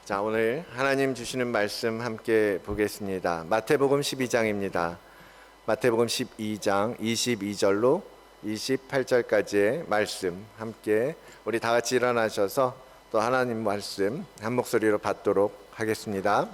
자, 오늘 하나님 주시는 말씀 함께 보겠습니다. 마태복음 12장입니다. 마태복음 12장 22절로 28절까지의 말씀 함께 우리 다 같이 일어나셔서 또 하나님 말씀 한 목소리로 받도록 하겠습니다.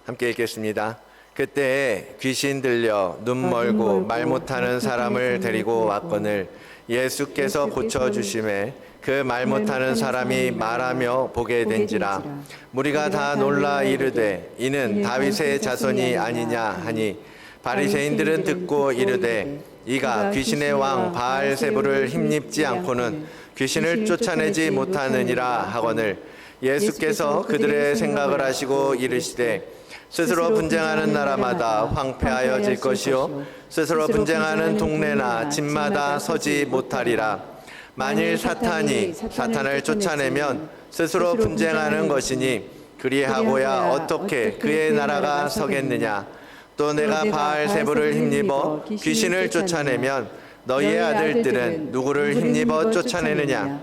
함께 읽겠습니다. 그때 귀신 들려 눈 멀고 말 못하는 사람을 데리고 왔거늘 예수께서 고쳐주심에 그 말 못하는 사람이 말하며 보게 된지라. 무리가 다 놀라 이르되 이는 다윗의 자손이 아니냐 하니 바리새인들은 듣고 이르되 이가 귀신의 왕 바알세불을 힘입지 않고는 귀신을 쫓아내지 못하느니라 하거늘 예수께서 그들의 생각을 하시고 이르시되 스스로 분쟁하는 나라마다 황폐하여질 것이요 스스로 분쟁하는 동네나 집마다 서지 못하리라. 만일 사탄이 사탄을 쫓아내면 스스로 분쟁하는 것이니 그리하고야 어떻게 그의 나라가 서겠느냐. 또 내가 바알세불을 힘입어 귀신을 쫓아내면 너희의 아들들은 누구를 힘입어 쫓아내느냐.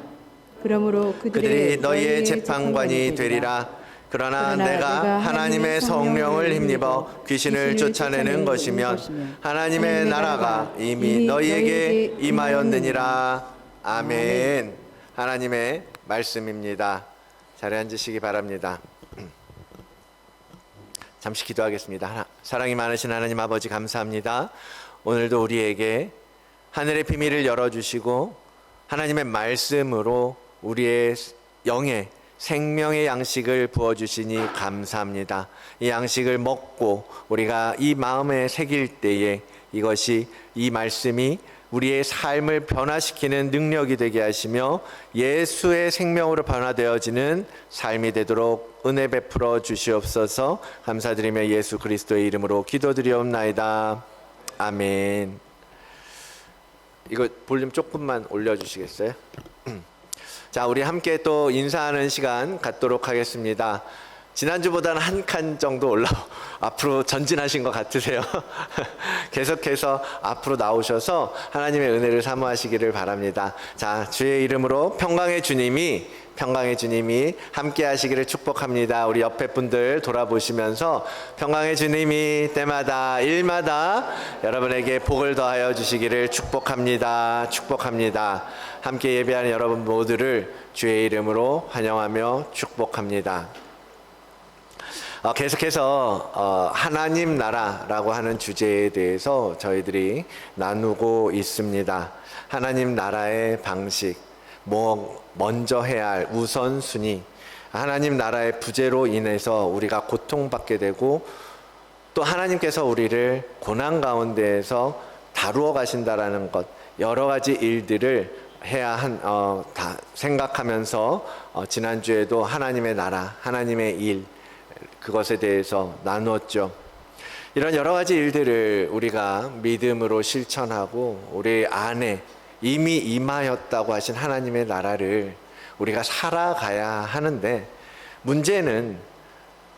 그러므로 그들이 너희의 재판관이 되리라. 그러나 내가 하나님의 성령을 힘입어 귀신을 쫓아내는 것이면 하나님의 나라가 이미 너희에게 임하였느니라. 아멘. 하나님의 말씀입니다. 자리에 앉으시기 바랍니다. 잠시 기도하겠습니다. 사랑이 많으신 하나님 아버지 감사합니다. 오늘도 우리에게 하늘의 비밀을 열어주시고 하나님의 말씀으로 우리의 영의 생명의 양식을 부어주시니 감사합니다. 이 양식을 먹고 우리가 이 마음에 새길 때에 이것이 이 말씀이 우리의 삶을 변화시키는 능력이 되게 하시며 예수의 생명으로 변화되어지는 삶이 되도록 은혜 베풀어 주시옵소서. 감사드리며 예수 그리스도의 이름으로 기도드리옵나이다. 아멘. 이거 볼륨 조금만 올려주시겠어요? 자, 우리 함께 또 인사하는 시간 갖도록 하겠습니다. 지난주보다는 한 칸 정도 앞으로 전진하신 것 같으세요? 계속해서 앞으로 나오셔서 하나님의 은혜를 사모하시기를 바랍니다. 자, 주의 이름으로 평강의 주님이 함께 하시기를 축복합니다. 우리 옆에 분들 돌아보시면서 평강의 주님이 때마다 일마다 여러분에게 복을 더하여 주시기를 축복합니다. 함께 예배하는 여러분 모두를 주의 이름으로 환영하며 축복합니다. 계속해서 하나님 나라라고 하는 주제에 대해서 저희들이 나누고 있습니다. 하나님 나라의 방식, 먼저 해야 할 우선순위, 하나님 나라의 부재로 인해서 우리가 고통받게 되고 또 하나님께서 우리를 고난 가운데에서 다루어 가신다라는 것, 여러 가지 일들을 해야 다 생각하면서 지난주에도 하나님의 나라, 하나님의 일, 그것에 대해서 나누었죠. 이런 여러 가지 일들을 우리가 믿음으로 실천하고 우리 안에 이미 임하였다고 하신 하나님의 나라를 우리가 살아가야 하는데, 문제는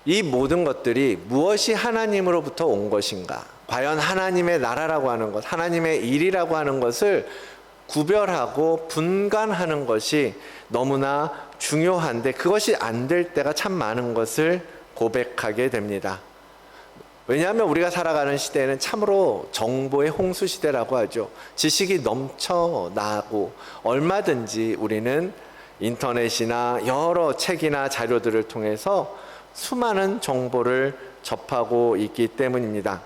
이 모든 것들이 무엇이 하나님으로부터 온 것인가, 과연 하나님의 나라라고 하는 것, 하나님의 일이라고 하는 것을 구별하고 분간하는 것이 너무나 중요한데 그것이 안 될 때가 참 많은 것을 고백하게 됩니다. 왜냐하면 우리가 살아가는 시대에는 참으로 정보의 홍수 시대라고 하죠. 지식이 넘쳐나고 얼마든지 우리는 인터넷이나 여러 책이나 자료들을 통해서 수많은 정보를 접하고 있기 때문입니다.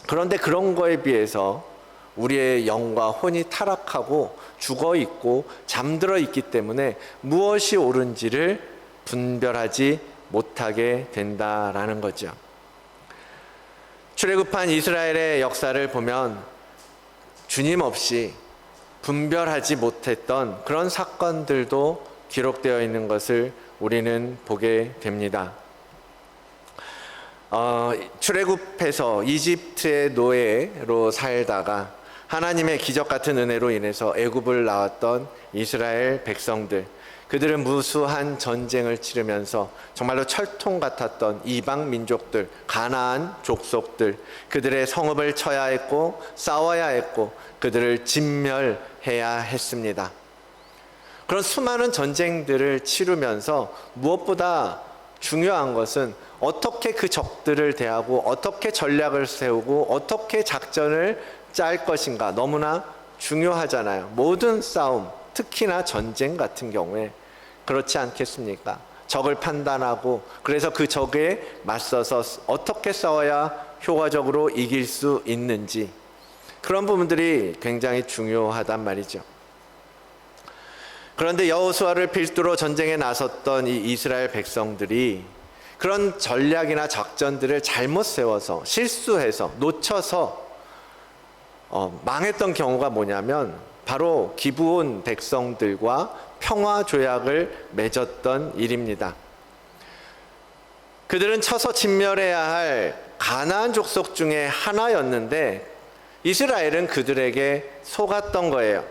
그런데 그런 거에 비해서 우리의 영과 혼이 타락하고 죽어 있고 잠들어 있기 때문에 무엇이 옳은지를 분별하지 못하게 된다라는 거죠. 출애굽한 이스라엘의 역사를 보면 주님 없이 분별하지 못했던 그런 사건들도 기록되어 있는 것을 우리는 보게 됩니다. 출애굽해서 이집트의 노예로 살다가 하나님의 기적 같은 은혜로 인해서 애굽을 나왔던 이스라엘 백성들, 그들은 무수한 전쟁을 치르면서 정말로 철통 같았던 이방 민족들, 가나안 족속들, 그들의 성읍을 쳐야 했고 싸워야 했고 그들을 진멸해야 했습니다. 그런 수많은 전쟁들을 치르면서 무엇보다 중요한 것은 어떻게 그 적들을 대하고 어떻게 전략을 세우고 어떻게 작전을 짤 것인가 너무나 중요하잖아요. 모든 싸움, 특히나 전쟁 같은 경우에 그렇지 않겠습니까? 적을 판단하고 그래서 그 적에 맞서서 어떻게 싸워야 효과적으로 이길 수 있는지 그런 부분들이 굉장히 중요하단 말이죠. 그런데 여호수아를 필두로 전쟁에 나섰던 이 이스라엘 백성들이 그런 전략이나 작전들을 잘못 세워서 실수해서 놓쳐서 망했던 경우가 뭐냐면 바로 기브온 백성들과 평화 조약을 맺었던 일입니다. 그들은 쳐서 진멸해야 할 가나안 족속 중에 하나였는데 이스라엘은 그들에게 속았던 거예요.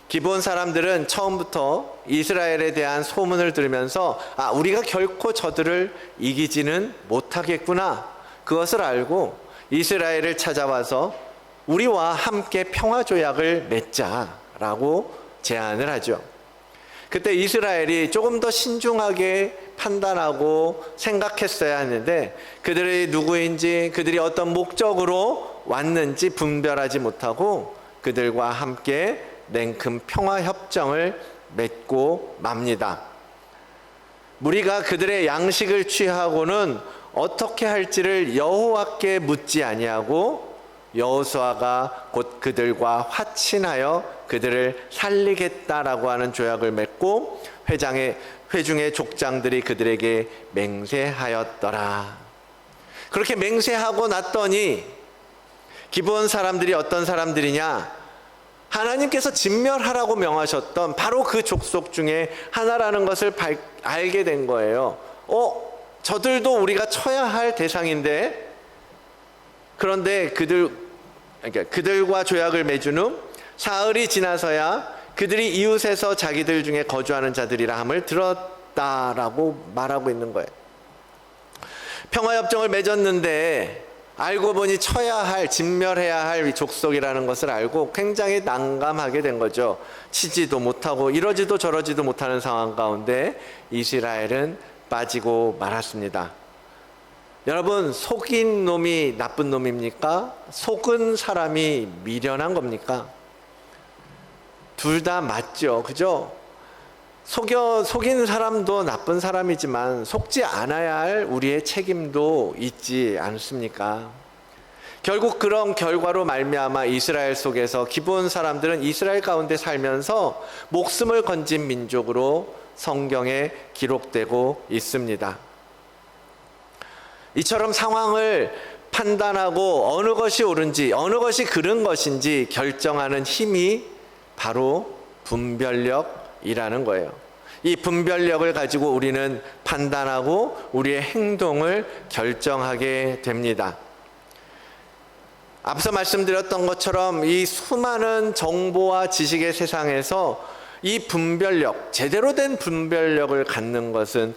기브온 사람들은 처음부터 이스라엘에 대한 소문을 들으면서 우리가 결코 저들을 이기지는 못하겠구나 그것을 알고 이스라엘을 찾아와서 우리와 함께 평화조약을 맺자라고 제안을 하죠. 그때 이스라엘이 조금 더 신중하게 판단하고 생각했어야 하는데 그들이 누구인지 그들이 어떤 목적으로 왔는지 분별하지 못하고 그들과 함께 냉큼 평화협정을 맺고 맙니다. 무리가 그들의 양식을 취하고는 어떻게 할지를 여호와께 묻지 아니하고 여호수아가 곧 그들과 화친하여 그들을 살리겠다라고 하는 조약을 맺고 회중의 족장들이 그들에게 맹세하였더라. 그렇게 맹세하고 났더니 기브온 사람들이 어떤 사람들이냐? 하나님께서 진멸하라고 명하셨던 바로 그 족속 중에 하나라는 것을 알게 된 거예요. 저들도 우리가 쳐야 할 대상인데 그런데 그들과 조약을 맺은 후 사흘이 지나서야 그들이 이웃에서 자기들 중에 거주하는 자들이라 함을 들었다라고 말하고 있는 거예요. 평화협정을 맺었는데 알고 보니 쳐야 할, 진멸해야 할 족속이라는 것을 알고 굉장히 난감하게 된 거죠. 치지도 못하고 이러지도 저러지도 못하는 상황 가운데 이스라엘은 빠지고 말았습니다. 여러분, 속인 놈이 나쁜 놈입니까? 속은 사람이 미련한 겁니까? 둘 다 맞죠. 그죠? 속인 사람도 나쁜 사람이지만 속지 않아야 할 우리의 책임도 있지 않습니까? 결국 그런 결과로 말미암아 이스라엘 속에서 기브온 사람들은 이스라엘 가운데 살면서 목숨을 건진 민족으로 성경에 기록되고 있습니다. 이처럼 상황을 판단하고 어느 것이 옳은지 어느 것이 그른 것인지 결정하는 힘이 바로 분별력이라는 거예요. 이 분별력을 가지고 우리는 판단하고 우리의 행동을 결정하게 됩니다. 앞서 말씀드렸던 것처럼 이 수많은 정보와 지식의 세상에서 이 분별력, 제대로 된 분별력을 갖는 것은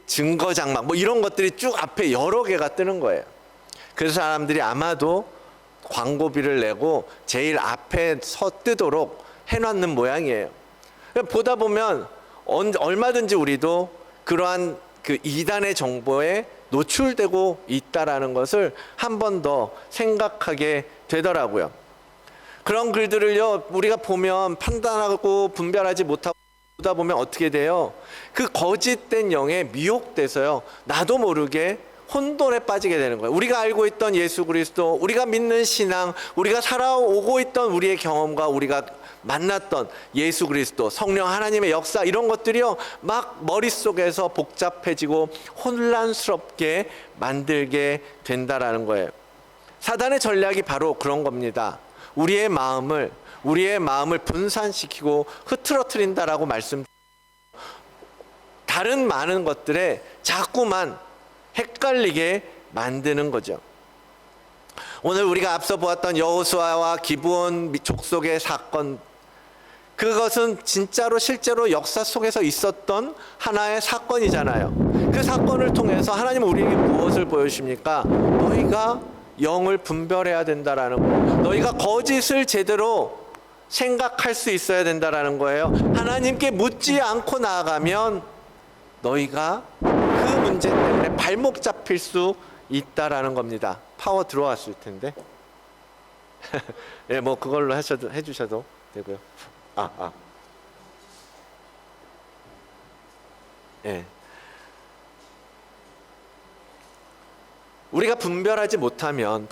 증거장막 이런 것들이 쭉 앞에 여러 개가 뜨는 거예요. 그래서 사람들이 아마도 광고비를 내고 제일 앞에 뜨도록 해놨는 모양이에요. 보다 보면 얼마든지 우리도 그러한 그 이단의 정보에 노출되고 있다라는 것을 한 번 더 생각하게 되더라고요. 그런 글들을요, 우리가 보면 판단하고 분별하지 못하고 보다 보면 어떻게 돼요? 그 거짓된 영에 미혹돼서요, 나도 모르게 혼돈에 빠지게 되는 거예요. 우리가 알고 있던 예수 그리스도, 우리가 믿는 신앙, 우리가 살아오고 있던 우리의 경험과 우리가 만났던 예수 그리스도, 성령 하나님의 역사, 이런 것들이요, 막 머릿속에서 복잡해지고 혼란스럽게 만들게 된다라는 거예요. 사단의 전략이 바로 그런 겁니다. 우리의 마음을 분산시키고 흐트러뜨린다라고 다른 많은 것들에 자꾸만 헷갈리게 만드는 거죠. 오늘 우리가 앞서 보았던 여호수아와 기브온 족속의 사건, 그것은 진짜로 실제로 역사 속에서 있었던 하나의 사건이잖아요. 그 사건을 통해서 하나님은 우리에게 무엇을 보여주십니까? 너희가 영을 분별해야 된다라는 거예요. 너희가 거짓을 제대로 생각할 수 있어야 된다라는 거예요. 하나님께 묻지 않고 나아가면 너희가 그 문제 때문에 발목 잡힐 수 있다라는 겁니다. 파워 들어왔을 텐데. 예, 뭐 그걸로 해주셔도 되고요. 예. 우리가 분별하지 못하면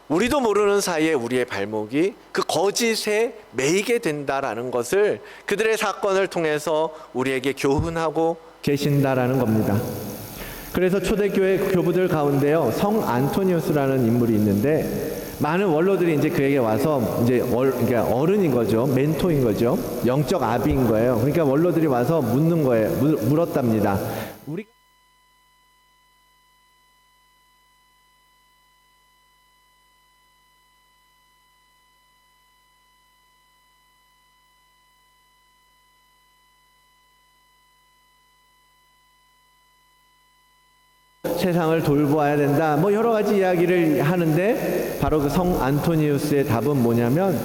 우리도 모르는 사이에 우리의 발목이 그 거짓에 매이게 된다라는 것을 그들의 사건을 통해서 우리에게 교훈하고 계신다라는 겁니다. 그래서 초대교회 교부들 가운데요, 성 안토니우스라는 인물이 있는데, 많은 원로들이 이제 그에게 와서 그러니까 어른인 거죠, 멘토인 거죠, 영적 아비인 거예요. 그러니까 원로들이 와서 묻는 거예요, 물었답니다. 우리 세상을 돌보아야 된다, 뭐 여러 가지 이야기를 하는데, 바로 그 성 안토니우스의 답은 뭐냐면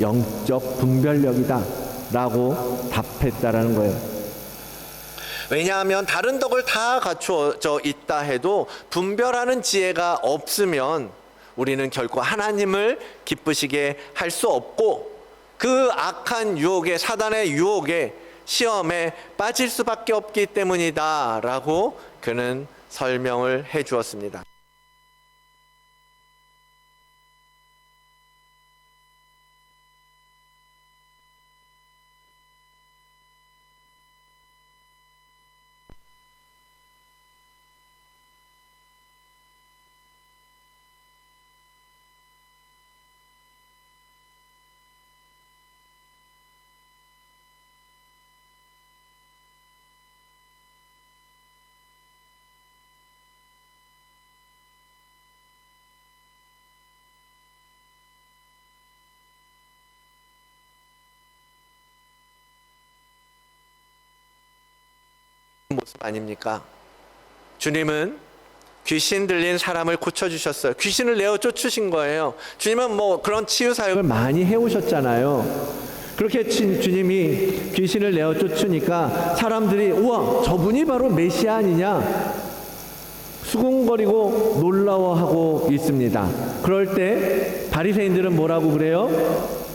영적 분별력이다 라고 답했다라는 거예요. 왜냐하면 다른 덕을 다 갖추어져 있다 해도 분별하는 지혜가 없으면 우리는 결코 하나님을 기쁘시게 할 수 없고, 그 악한 유혹에, 사단의 유혹에, 시험에 빠질 수밖에 없기 때문이다 라고 그는 설명을 해 주었습니다. 모습 아닙니까? 주님은 귀신 들린 사람을 고쳐주셨어요. 귀신을 내어 쫓으신 거예요. 주님은 뭐 그런 치유 사역을 많이 해오셨잖아요. 그렇게 주님이 귀신을 내어 쫓으니까 사람들이 우와, 저분이 바로 메시아 아니냐 수군거리고 놀라워하고 있습니다. 그럴 때 바리새인들은 뭐라고 그래요?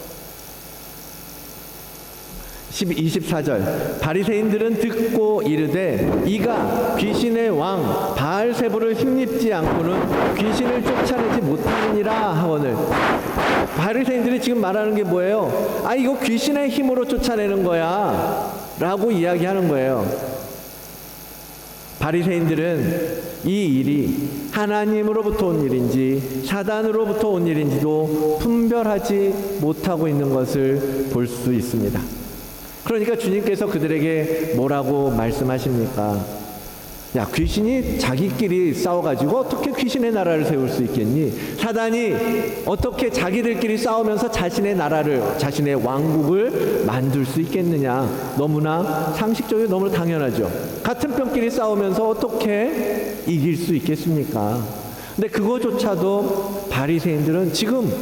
24절, 바리새인들은 듣고 이르되 이가 귀신의 왕 바알세불을 힘입지 않고는 귀신을 쫓아내지 못하느니라 하거늘. 바리새인들이 지금 말하는 게 뭐예요? 아, 이거 귀신의 힘으로 쫓아내는 거야 라고 이야기하는 거예요. 바리새인들은 이 일이 하나님으로부터 온 일인지 사단으로부터 온 일인지도 분별하지 못하고 있는 것을 볼 수 있습니다. 그러니까 주님께서 그들에게 뭐라고 말씀하십니까? 야, 귀신이 자기끼리 싸워가지고 어떻게 귀신의 나라를 세울 수 있겠니? 사단이 어떻게 자기들끼리 싸우면서 자신의 나라를, 자신의 왕국을 만들 수 있겠느냐? 너무나 상식적이고 너무 당연하죠. 같은 편끼리 싸우면서 어떻게 이길 수 있겠습니까? 근데 그거조차도 바리새인들은 지금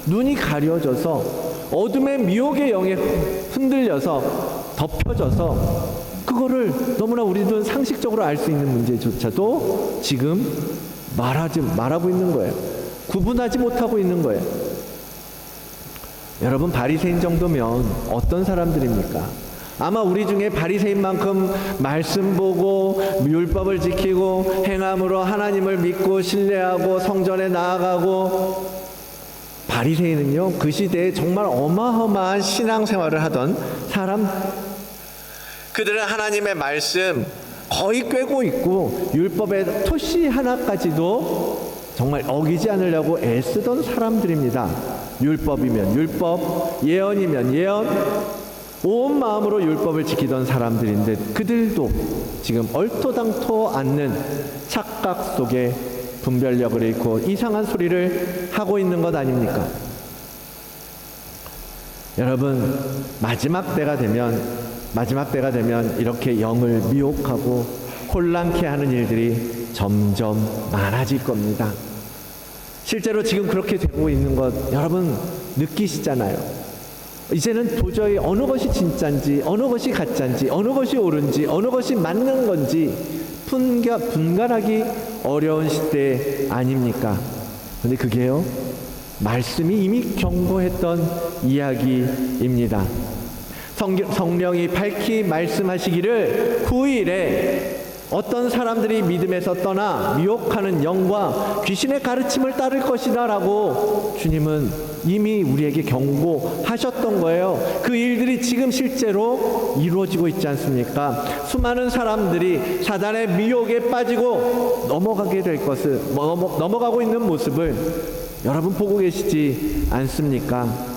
눈이 가려져서 어둠의 미혹의 영에 흔들려서 덮여져서 그거를 너무나 우리들은 상식적으로 알 수 있는 문제조차도 지금 말하고 있는 거예요. 구분하지 못하고 있는 거예요. 여러분, 바리새인 정도면 어떤 사람들입니까? 아마 우리 중에 바리새인만큼 말씀 보고 율법을 지키고 행함으로 하나님을 믿고 신뢰하고 성전에 나아가고, 바리새인은요 그 시대에 정말 어마어마한 신앙생활을 하던 사람. 그들은 하나님의 말씀 거의 꿰고 있고 율법의 토시 하나까지도 정말 어기지 않으려고 애쓰던 사람들입니다. 율법이면 율법, 예언이면 예언, 온 마음으로 율법을 지키던 사람들인데, 그들도 지금 얼토당토 않는 착각 속에 분별력을 잃고 이상한 소리를 하고 있는 것 아닙니까? 여러분, 마지막 때가 되면 이렇게 영을 미혹하고 혼란케 하는 일들이 점점 많아질 겁니다. 실제로 지금 그렇게 되고 있는 것 여러분 느끼시잖아요. 이제는 도저히 어느 것이 진짜인지, 어느 것이 가짜인지, 어느 것이 옳은지, 어느 것이 맞는 건지 분간하기 어려운 시대 아닙니까? 근데 그게요, 말씀이 이미 경고했던 이야기입니다. 성령이 밝히 말씀하시기를 9일에 어떤 사람들이 믿음에서 떠나 미혹하는 영과 귀신의 가르침을 따를 것이다 라고 주님은 이미 우리에게 경고하셨던 거예요. 그 일들이 지금 실제로 이루어지고 있지 않습니까? 수많은 사람들이 사단의 미혹에 빠지고 넘어가게 될 것을, 넘어가고 있는 모습을 여러분 보고 계시지 않습니까?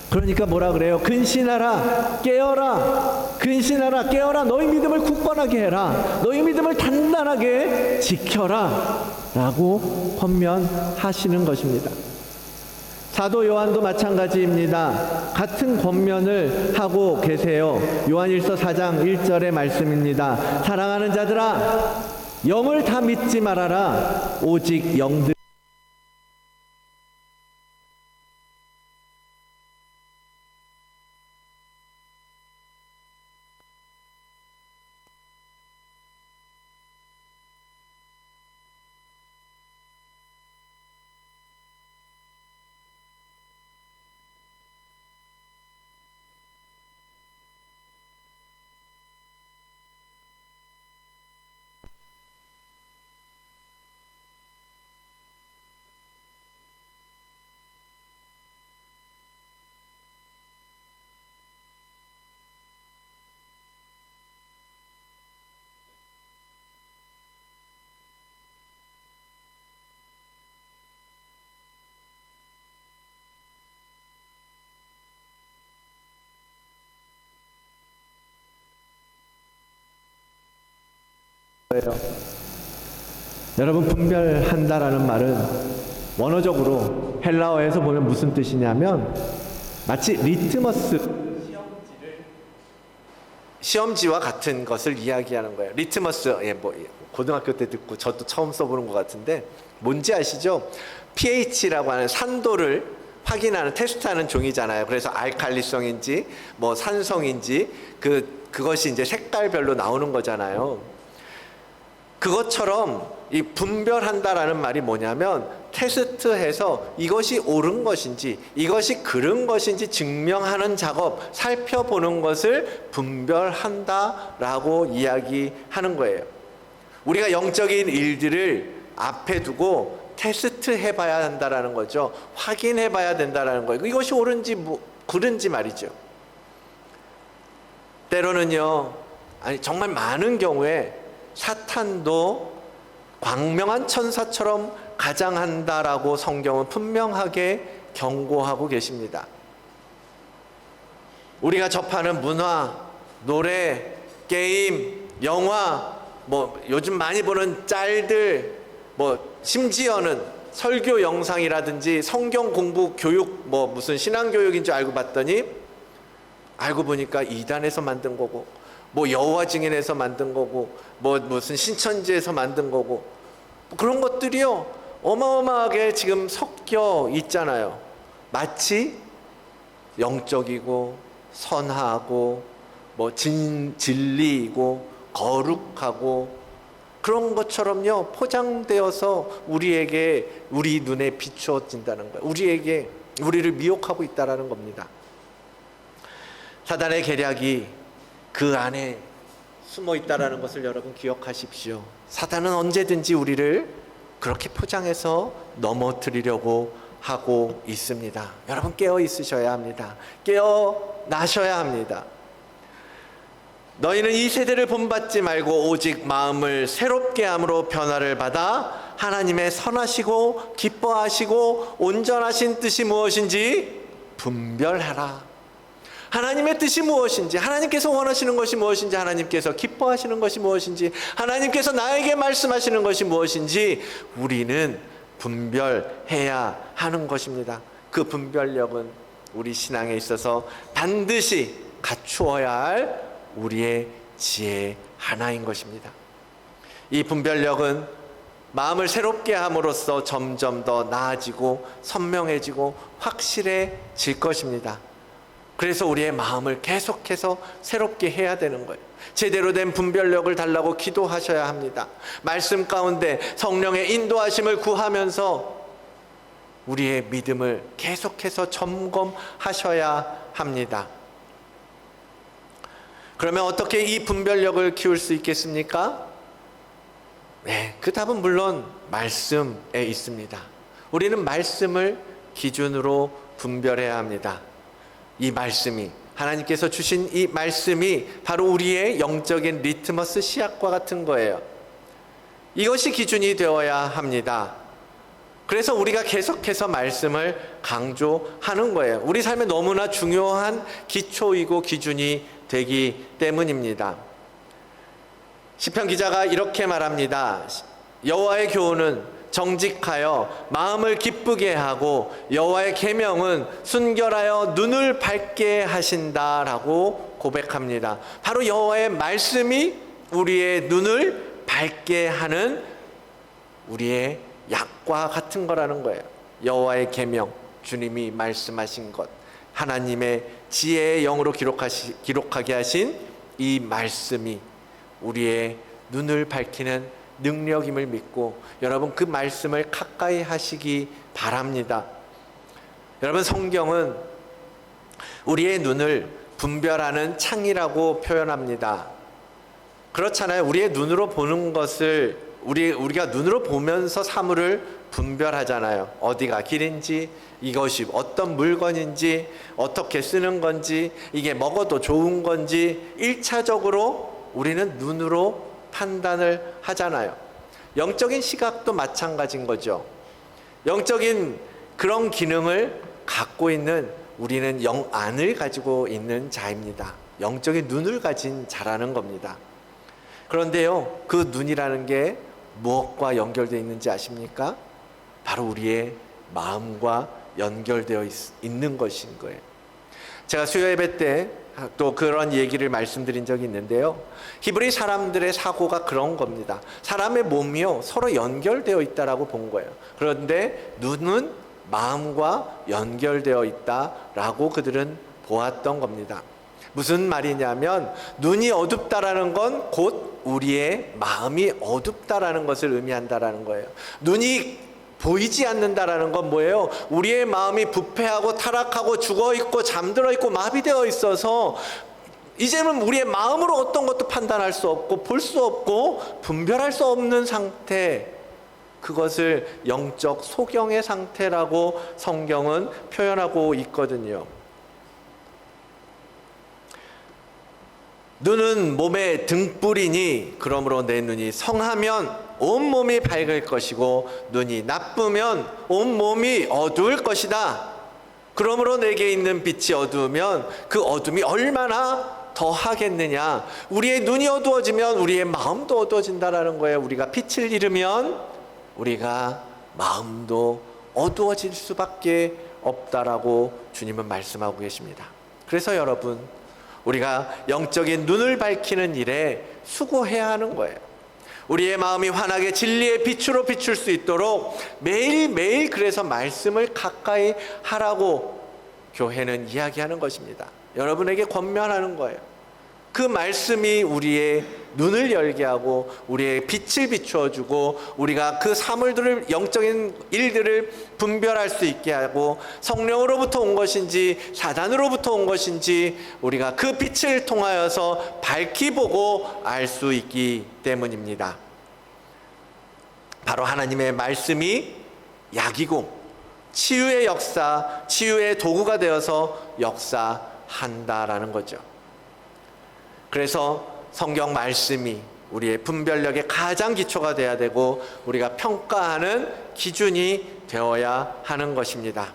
그러니까 뭐라 그래요? 근신하라, 깨어라, 근신하라, 깨어라, 너희 믿음을 굳건하게 해라, 너희 믿음을 단단하게 지켜라 라고 권면하시는 것입니다. 사도 요한도 마찬가지입니다. 같은 권면을 하고 계세요. 요한일서 4장 1절의 말씀입니다. 사랑하는 자들아, 영을 다 믿지 말아라. 오직 영들 거예요. 여러분, 분별한다라는 말은 원어적으로 헬라어에서 보면 무슨 뜻이냐면 마치 리트머스 시험지와 같은 것을 이야기하는 거예요. 리트머스, 고등학교 때 듣고 저도 처음 써보는 것 같은데 뭔지 아시죠? pH라고 하는 산도를 확인하는, 테스트하는 종이잖아요. 그래서 알칼리성인지 산성인지 그것이 이제 색깔별로 나오는 거잖아요. 그것처럼 이 분별한다라는 말이 뭐냐면 테스트해서 이것이 옳은 것인지 이것이 그른 것인지 증명하는 작업, 살펴보는 것을 분별한다라고 이야기하는 거예요. 우리가 영적인 일들을 앞에 두고 테스트해 봐야 한다라는 거죠. 확인해 봐야 된다라는 거예요. 이것이 옳은지 그른지 말이죠. 때로는요, 정말 많은 경우에 사탄도 광명한 천사처럼 가장한다라고 성경은 분명하게 경고하고 계십니다. 우리가 접하는 문화, 노래, 게임, 영화, 요즘 많이 보는 짤들, 심지어는 설교 영상이라든지 성경 공부 교육, 무슨 신앙교육인 줄 알고 봤더니 알고 보니까 이단에서 만든 거고, 여호와 증인에서 만든 거고, 무슨 신천지에서 만든 거고, 그런 것들이요 어마어마하게 지금 섞여 있잖아요. 마치 영적이고 선하고 진리이고 거룩하고 그런 것처럼요, 포장되어서 우리 눈에 비추어진다는 거예요. 우리를 미혹하고 있다라는 겁니다. 사단의 계략이 그 안에 숨어 있다라는 것을 여러분 기억하십시오. 사단은 언제든지 우리를 그렇게 포장해서 넘어뜨리려고 하고 있습니다. 여러분 깨어 있으셔야 합니다. 깨어나셔야 합니다. 너희는 이 세대를 본받지 말고 오직 마음을 새롭게 함으로 변화를 받아 하나님의 선하시고 기뻐하시고 온전하신 뜻이 무엇인지 분별하라. 하나님의 뜻이 무엇인지, 하나님께서 원하시는 것이 무엇인지, 하나님께서 기뻐하시는 것이 무엇인지, 하나님께서 나에게 말씀하시는 것이 무엇인지 우리는 분별해야 하는 것입니다. 그 분별력은 우리 신앙에 있어서 반드시 갖추어야 할 우리의 지혜 하나인 것입니다. 이 분별력은 마음을 새롭게 함으로써 점점 더 나아지고 선명해지고 확실해질 것입니다. 그래서 우리의 마음을 계속해서 새롭게 해야 되는 거예요. 제대로 된 분별력을 달라고 기도하셔야 합니다. 말씀 가운데 성령의 인도하심을 구하면서 우리의 믿음을 계속해서 점검하셔야 합니다. 그러면 어떻게 이 분별력을 키울 수 있겠습니까? 네, 그 답은 물론 말씀에 있습니다. 우리는 말씀을 기준으로 분별해야 합니다. 이 말씀이, 하나님께서 주신 이 말씀이 바로 우리의 영적인 리트머스 시약과 같은 거예요. 이것이 기준이 되어야 합니다. 그래서 우리가 계속해서 말씀을 강조하는 거예요. 우리 삶에 너무나 중요한 기초이고 기준이 되기 때문입니다. 시편 기자가 이렇게 말합니다. 여호와의 교훈은 정직하여 마음을 기쁘게 하고 여호와의 계명은 순결하여 눈을 밝게 하신다라고 고백합니다. 바로 여호와의 말씀이 우리의 눈을 밝게 하는 우리의 약과 같은 거라는 거예요. 여호와의 계명, 주님이 말씀하신 것, 하나님의 지혜의 영으로 기록하게 하신 이 말씀이 우리의 눈을 밝히는 능력임을 믿고 여러분 그 말씀을 가까이 하시기 바랍니다. 여러분 성경은 우리의 눈을 분별하는 창이라고 표현합니다. 그렇잖아요. 우리의 눈으로 보는 것을 우리가 눈으로 보면서 사물을 분별하잖아요. 어디가 길인지, 이것이 어떤 물건인지, 어떻게 쓰는 건지, 이게 먹어도 좋은 건지 1차적으로 우리는 눈으로 판단을 하잖아요. 영적인 시각도 마찬가지인 거죠. 영적인 그런 기능을 갖고 있는 우리는 영안을 가지고 있는 자입니다. 영적인 눈을 가진 자라는 겁니다. 그런데요, 그 눈이라는 게 무엇과 연결되어 있는지 아십니까? 바로 우리의 마음과 연결되어 있는 것인 거예요. 제가 수요 예배 때 또 그런 얘기를 말씀드린 적이 있는데요. 히브리 사람들의 사고가 그런 겁니다. 사람의 몸이요 서로 연결되어 있다라고 본 거예요. 그런데 눈은 마음과 연결되어 있다라고 그들은 보았던 겁니다. 무슨 말이냐면 눈이 어둡다라는 건 곧 우리의 마음이 어둡다라는 것을 의미한다라는 거예요. 눈이 보이지 않는다라는 건 뭐예요? 우리의 마음이 부패하고 타락하고 죽어있고 잠들어 있고 마비되어 있어서 이제는 우리의 마음으로 어떤 것도 판단할 수 없고 볼 수 없고 분별할 수 없는 상태, 그것을 영적 소경의 상태라고 성경은 표현하고 있거든요. 눈은 몸의 등불이니 그러므로 내 눈이 성하면 온몸이 밝을 것이고 눈이 나쁘면 온몸이 어두울 것이다. 그러므로 내게 있는 빛이 어두우면 그 어둠이 얼마나 더 하겠느냐. 우리의 눈이 어두워지면 우리의 마음도 어두워진다라는 거예요. 우리가 빛을 잃으면 우리가 마음도 어두워질 수밖에 없다라고 주님은 말씀하고 계십니다. 그래서 여러분, 우리가 영적인 눈을 밝히는 일에 수고해야 하는 거예요. 우리의 마음이 환하게 진리의 빛으로 비출 수 있도록 매일매일 그래서 말씀을 가까이 하라고 교회는 이야기하는 것입니다. 여러분에게 권면하는 거예요. 그 말씀이 우리의 눈을 열게 하고 우리의 빛을 비추어 주고 우리가 그 사물들을 영적인 일들을 분별할 수 있게 하고 성령으로부터 온 것인지 사단으로부터 온 것인지 우리가 그 빛을 통하여서 밝히 보고 알 수 있기 때문입니다. 바로 하나님의 말씀이 약이고 치유의 역사, 치유의 도구가 되어서 역사한다라는 거죠. 그래서 성경 말씀이 우리의 분별력의 가장 기초가 되어야 되고 우리가 평가하는 기준이 되어야 하는 것입니다.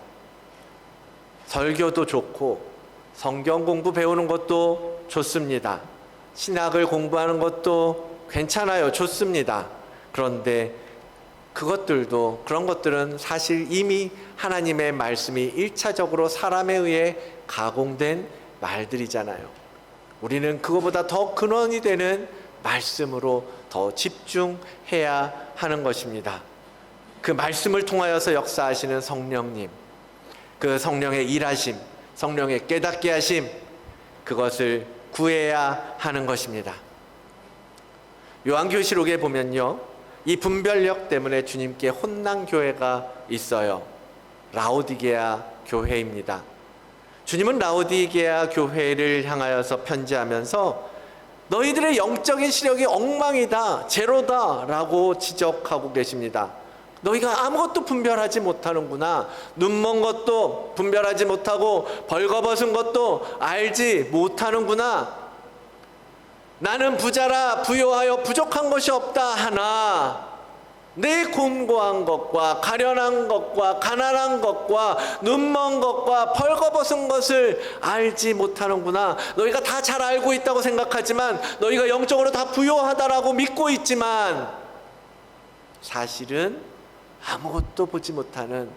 설교도 좋고 성경 공부 배우는 것도 좋습니다. 신학을 공부하는 것도 괜찮아요. 좋습니다. 그런데 그런 것들은 사실 이미 하나님의 말씀이 1차적으로 사람에 의해 가공된 말들이잖아요. 우리는 그거보다 더 근원이 되는 말씀으로 더 집중해야 하는 것입니다. 그 말씀을 통하여서 역사하시는 성령님, 그 성령의 일하심, 성령의 깨닫게 하심, 그것을 구해야 하는 것입니다. 요한계시록에 보면요, 이 분별력 때문에 주님께 혼난 교회가 있어요. 라오디게아 교회입니다. 주님은 라오디게아 교회를 향하여서 편지하면서 너희들의 영적인 시력이 엉망이다, 제로다 라고 지적하고 계십니다. 너희가 아무것도 분별하지 못하는구나. 눈먼 것도 분별하지 못하고 벌거벗은 것도 알지 못하는구나. 나는 부자라 부요하여 부족한 것이 없다 하나 내 곤고한 것과 가련한 것과 가난한 것과 눈먼 것과 벌거벗은 것을 알지 못하는구나. 너희가 다 잘 알고 있다고 생각하지만 너희가 영적으로 다 부요하다라고 믿고 있지만 사실은 아무것도 보지 못하는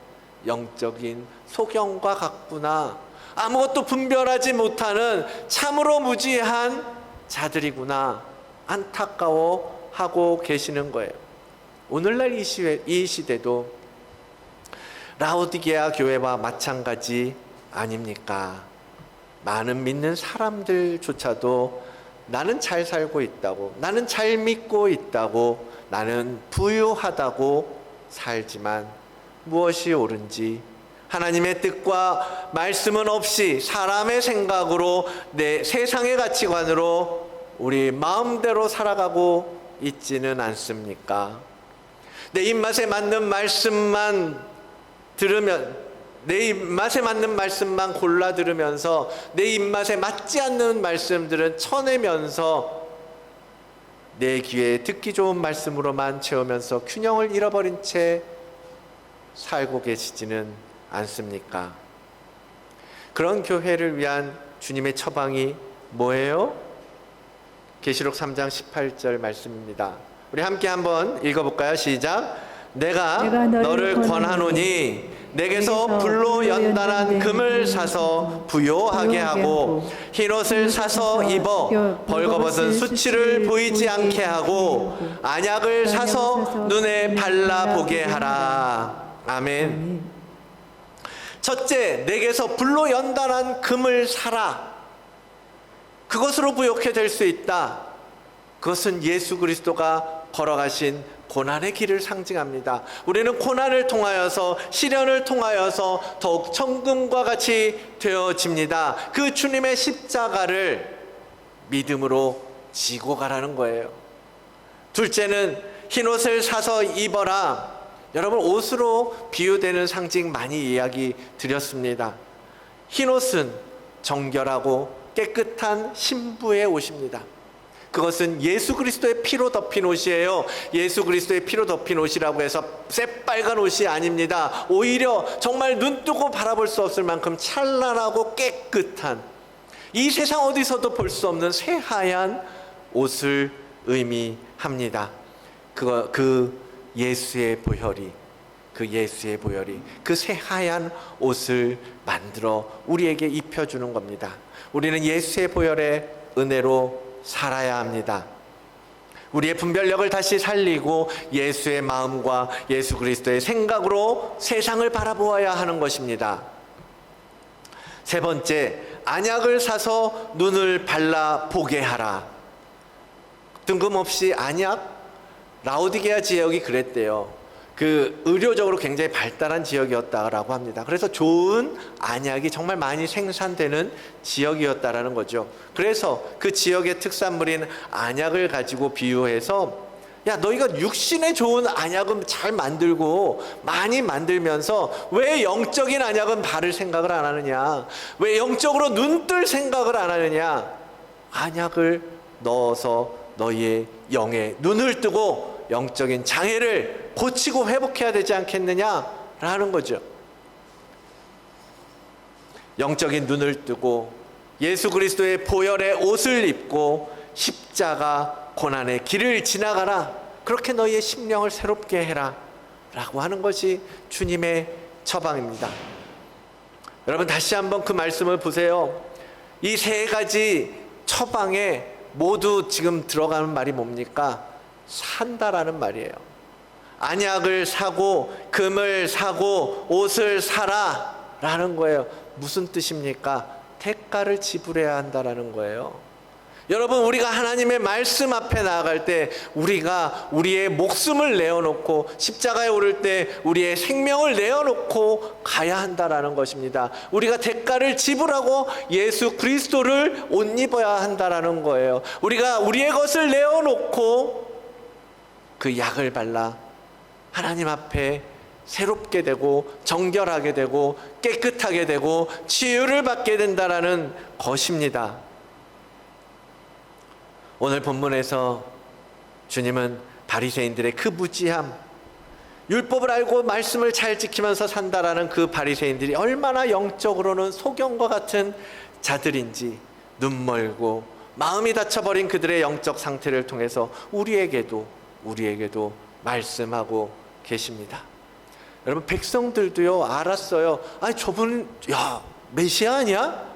영적인 소경과 같구나. 아무것도 분별하지 못하는 참으로 무지한 자들이구나. 안타까워하고 계시는 거예요. 오늘날 이 시대도 라오디게아 교회와 마찬가지 아닙니까? 많은 믿는 사람들조차도 나는 잘 살고 있다고, 나는 잘 믿고 있다고, 나는 부유하다고 살지만 무엇이 옳은지 하나님의 뜻과 말씀은 없이 사람의 생각으로 내 세상의 가치관으로 우리 마음대로 살아가고 있지는 않습니까? 내 입맛에 맞는 말씀만 들으면, 내 입맛에 맞는 말씀만 골라 들으면서 내 입맛에 맞지 않는 말씀들은 쳐내면서 내 귀에 듣기 좋은 말씀으로만 채우면서 균형을 잃어버린 채 살고 계시지는 않습니까? 그런 교회를 위한 주님의 처방이 뭐예요? 계시록 3장 18절 말씀입니다. 우리 함께 한번 읽어볼까요? 시작. 내가 너를 권하노니 내게서 불로 연단한 금을 사서 부요하게 하고 흰옷을 사서 입어 벌거벗은 수치를 보이지 않게 하고 안약을 사서 눈에 발라보게 하라. 아멘. 첫째, 내게서 불로 연단한 금을 사라. 그것으로 부욕해 될 수 있다. 그것은 예수 그리스도가 걸어가신 고난의 길을 상징합니다. 우리는 고난을 통하여서, 시련을 통하여서 더욱 천금과 같이 되어집니다. 그 주님의 십자가를 믿음으로 지고 가라는 거예요. 둘째는 흰옷을 사서 입어라. 여러분, 옷으로 비유되는 상징 많이 이야기 드렸습니다. 흰옷은 정결하고 깨끗한 신부의 옷입니다. 그것은 예수 그리스도의 피로 덮인 옷이에요. 예수 그리스도의 피로 덮인 옷이라고 해서 새빨간 옷이 아닙니다. 오히려 정말 눈 뜨고 바라볼 수 없을 만큼 찬란하고 깨끗한, 이 세상 어디서도 볼 수 없는 새하얀 옷을 의미합니다. 그 예수의 보혈이, 그 새하얀 옷을 만들어 우리에게 입혀주는 겁니다. 우리는 예수의 보혈의 은혜로 살아야 합니다. 우리의 분별력을 다시 살리고 예수의 마음과 예수 그리스도의 생각으로 세상을 바라보아야 하는 것입니다. 세 번째, 안약을 사서 눈을 발라 보게 하라. 뜬금없이 안약, 라오디게아 지역이 그랬대요. 그 의료적으로 굉장히 발달한 지역이었다라고 합니다. 그래서 좋은 안약이 정말 많이 생산되는 지역이었다라는 거죠. 그래서 그 지역의 특산물인 안약을 가지고 비유해서, 야, 너희가 육신에 좋은 안약은 잘 만들고 많이 만들면서 왜 영적인 안약은 바를 생각을 안 하느냐? 왜 영적으로 눈뜰 생각을 안 하느냐? 안약을 넣어서 너희의 영의 눈을 뜨고 영적인 장애를 고치고 회복해야 되지 않겠느냐라는 거죠. 영적인 눈을 뜨고 예수 그리스도의 보혈의 옷을 입고 십자가 고난의 길을 지나가라. 그렇게 너희의 심령을 새롭게 해라 라고 하는 것이 주님의 처방입니다. 여러분, 다시 한번 그 말씀을 보세요. 이 세 가지 처방에 모두 지금 들어가는 말이 뭡니까? 산다라는 말이에요. 안약을 사고 금을 사고 옷을 사라 라는 거예요. 무슨 뜻입니까? 대가를 지불해야 한다라는 거예요. 여러분, 우리가 하나님의 말씀 앞에 나아갈 때 우리가 우리의 목숨을 내어놓고 십자가에 오를 때 우리의 생명을 내어놓고 가야 한다라는 것입니다. 우리가 대가를 지불하고 예수 그리스도를 옷 입어야 한다라는 거예요. 우리가 우리의 것을 내어놓고 그 약을 발라 하나님 앞에 새롭게 되고 정결하게 되고 깨끗하게 되고 치유를 받게 된다라는 것입니다. 오늘 본문에서 주님은 바리새인들의 그 무지함, 율법을 알고 말씀을 잘 지키면서 산다라는 그 바리새인들이 얼마나 영적으로는 소경과 같은 자들인지 눈멀고 마음이 닫혀버린 그들의 영적 상태를 통해서 우리에게도 말씀하고 계십니다. 여러분, 백성들도요 알았어요. 아니, 저분 메시아 아니야?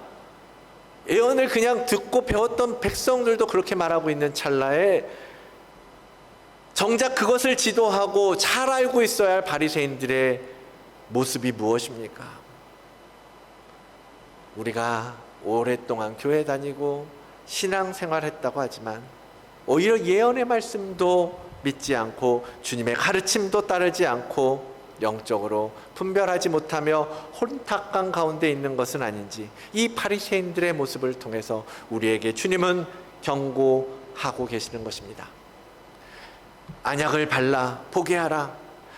예언을 그냥 듣고 배웠던 백성들도 그렇게 말하고 있는 찰나에 정작 그것을 지도하고 잘 알고 있어야 할 바리새인들의 모습이 무엇입니까? 우리가 오랫동안 교회 다니고 신앙생활했다고 하지만 오히려 예언의 말씀도 믿지 않고 주님의 가르침도 따르지 않고 영적으로 분별하지 못하며 혼탁한 가운데 있는 것은 아닌지, 이 바리새인들의 모습을 통해서 우리에게 주님은 경고하고 계시는 것입니다. 안약을 발라 보게 하라.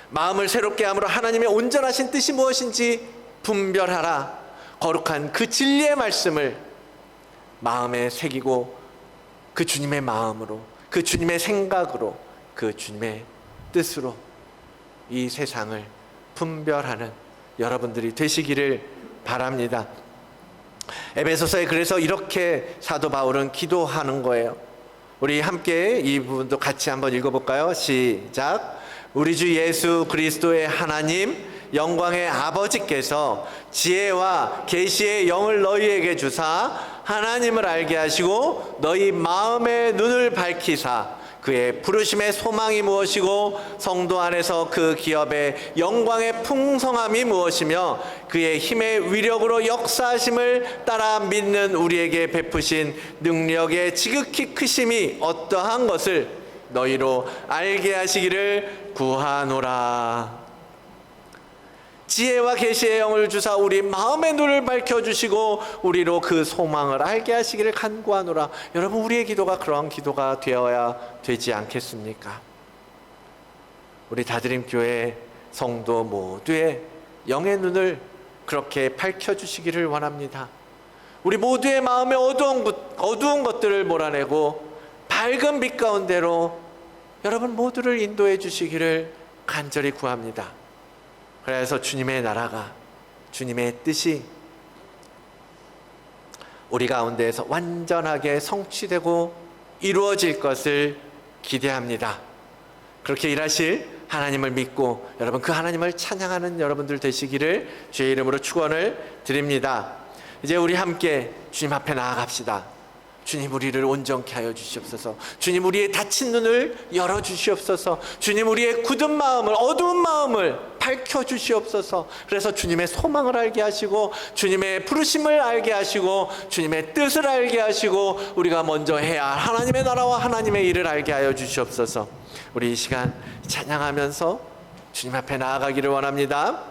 마음을 새롭게 함으로 하나님의 온전하신 뜻이 무엇인지 분별하라. 거룩한 그 진리의 말씀을 마음에 새기고 그 주님의 마음으로, 그 주님의 생각으로, 그 주님의 뜻으로 이 세상을 분별하는 여러분들이 되시기를 바랍니다. 에베소서에 그래서 이렇게 사도 바울은 기도하는 거예요. 우리 함께 이 부분도 같이 한번 읽어볼까요? 시작. 우리 주 예수 그리스도의 하나님 영광의 아버지께서 지혜와 계시의 영을 너희에게 주사 하나님을 알게 하시고 너희 마음의 눈을 밝히사 그의 부르심의 소망이 무엇이고 성도 안에서 그 기업의 영광의 풍성함이 무엇이며 그의 힘의 위력으로 역사하심을 따라 믿는 우리에게 베푸신 능력의 지극히 크심이 어떠한 것을 너희로 알게 하시기를 구하노라. 지혜와 계시의 영을 주사 우리 마음의 눈을 밝혀주시고 우리로 그 소망을 알게 하시기를 간구하노라. 여러분, 우리의 기도가 그러한 기도가 되어야 되지 않겠습니까? 우리 다드림교회 성도 모두의 영의 눈을 그렇게 밝혀주시기를 원합니다. 우리 모두의 마음의 어두운 것들을 몰아내고 밝은 빛 가운데로 여러분 모두를 인도해 주시기를 간절히 구합니다. 그래서 주님의 나라가, 주님의 뜻이 우리 가운데에서 완전하게 성취되고 이루어질 것을 기대합니다. 그렇게 일하실 하나님을 믿고 여러분 그 하나님을 찬양하는 여러분들 되시기를 주의 이름으로 축원을 드립니다. 이제 우리 함께 주님 앞에 나아갑시다. 주님 우리를 온전케 하여 주시옵소서. 주님 우리의 닫힌 눈을 열어 주시옵소서. 주님 우리의 굳은 마음을, 어두운 마음을 밝혀 주시옵소서. 그래서 주님의 소망을 알게 하시고 주님의 부르심을 알게 하시고 주님의 뜻을 알게 하시고 우리가 먼저 해야 할 하나님의 나라와 하나님의 일을 알게 하여 주시옵소서. 우리 이 시간 찬양하면서 주님 앞에 나아가기를 원합니다.